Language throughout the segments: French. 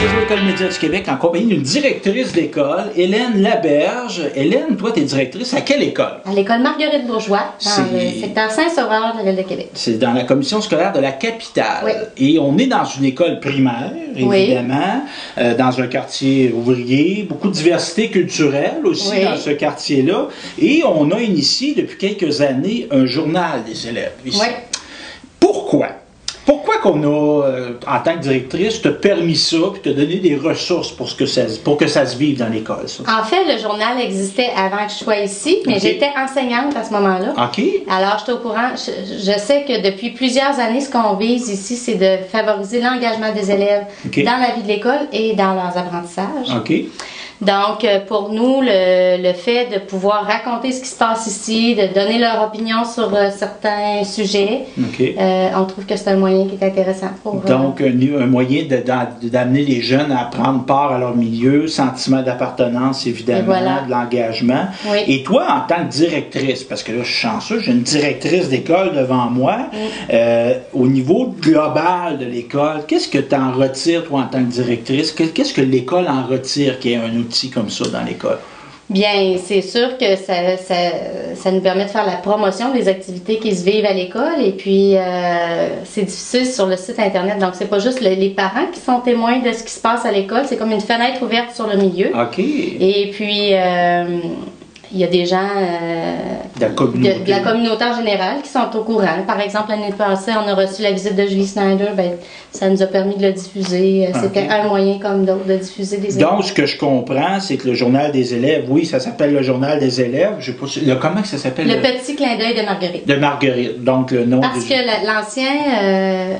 Réseau École Média du Québec en compagnie d'une directrice d'école, Hélène Laberge. Hélène, toi, tu es directrice à quelle école? À l'école Marguerite-Bourgeois, dans le secteur Saint-Sauveur de la Ville de Québec. C'est dans la commission scolaire de la capitale. Oui. Et on est dans une école primaire, évidemment, dans un quartier ouvrier, beaucoup de diversité culturelle aussi dans ce quartier-là. Et on a initié depuis quelques années un journal des élèves ici. Oui. Pourquoi? Pourquoi qu'on a, en tant que directrice, te permis ça et te donné des ressources pour que ça se vive dans l'école, ça? En fait, le journal existait avant que je sois ici, mais j'étais enseignante à ce moment-là. OK. Alors, j'étais au courant. Je sais que depuis plusieurs années, ce qu'on vise ici, c'est de favoriser l'engagement des élèves dans la vie de l'école et dans leurs apprentissages. OK. Donc, pour nous, le fait de pouvoir raconter ce qui se passe ici, de donner leur opinion sur certains sujets, on trouve que c'est un moyen qui est intéressant pour... Donc, un moyen d'amener les jeunes à prendre part à leur milieu, sentiment d'appartenance, évidemment, de l'engagement. Oui. Et toi, en tant que directrice, parce que là, je suis chanceux, j'ai une directrice d'école devant moi, au niveau global de l'école, qu'est-ce que tu en retires, toi, en tant que directrice? Qu'est-ce que l'école en retire, qui est un outil comme ça dans l'école? Bien, c'est sûr que ça nous permet de faire la promotion des activités qui se vivent à l'école et puis c'est difficile sur le site internet, donc c'est pas juste les parents qui sont témoins de ce qui se passe à l'école, c'est comme une fenêtre ouverte sur le milieu. OK. Et puis il y a des gens de la communauté en général qui sont au courant. Par exemple, l'année passée, on a reçu la visite de Julie Snyder. Ben, ça nous a permis de le diffuser. C'était un moyen comme d'autres de diffuser des élèves. Donc, ce que je comprends, c'est que le journal des élèves, oui, ça s'appelle le journal des élèves. Je sais pas, comment ça s'appelle? Le petit clin d'œil de Marguerite. De Marguerite. Donc, le nom. Parce que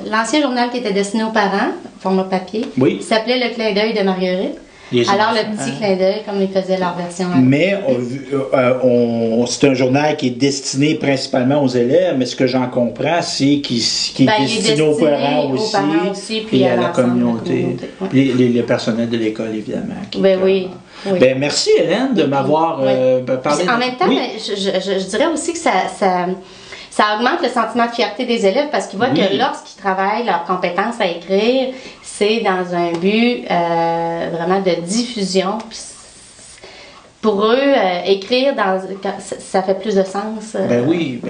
l'ancien journal qui était destiné aux parents, format papier, s'appelait le clin d'œil de Marguerite. Alors, le petit clin d'œil, comme ils faisaient leur version. Mais c'est un journal qui est destiné principalement aux élèves, mais ce que j'en comprends, c'est qu'il est destiné aux parents aussi, puis à la communauté. Les personnels de l'école, évidemment. Oui. Ben, merci, Hélène, de m'avoir parlé. En même temps, je dirais aussi que ça augmente le sentiment de fierté des élèves parce qu'ils voient que lorsqu'ils travaillent leurs compétences à écrire, c'est dans un but vraiment de diffusion. Pour eux, écrire, ça fait plus de sens.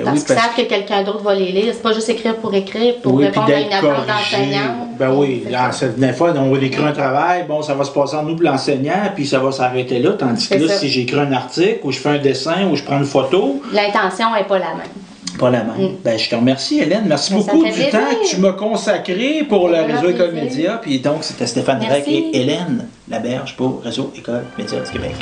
Parce qu'ils savent que quelqu'un d'autre va les lire. C'est pas juste écrire, pour répondre à une attente d'enseignant. Des fois, on va écrire un travail, bon, ça va se passer en nous pour l'enseignant, puis ça va s'arrêter là. Tandis que là, si j'écris un article, ou je fais un dessin, ou je prends une photo... L'intention n'est pas la même. Pas la même. Ben, je te remercie, Hélène. Merci beaucoup du temps que tu m'as consacré pour le Réseau École Média. Puis donc, c'était Stéphane Drake et Hélène Laberge pour Réseau École Média du Québec.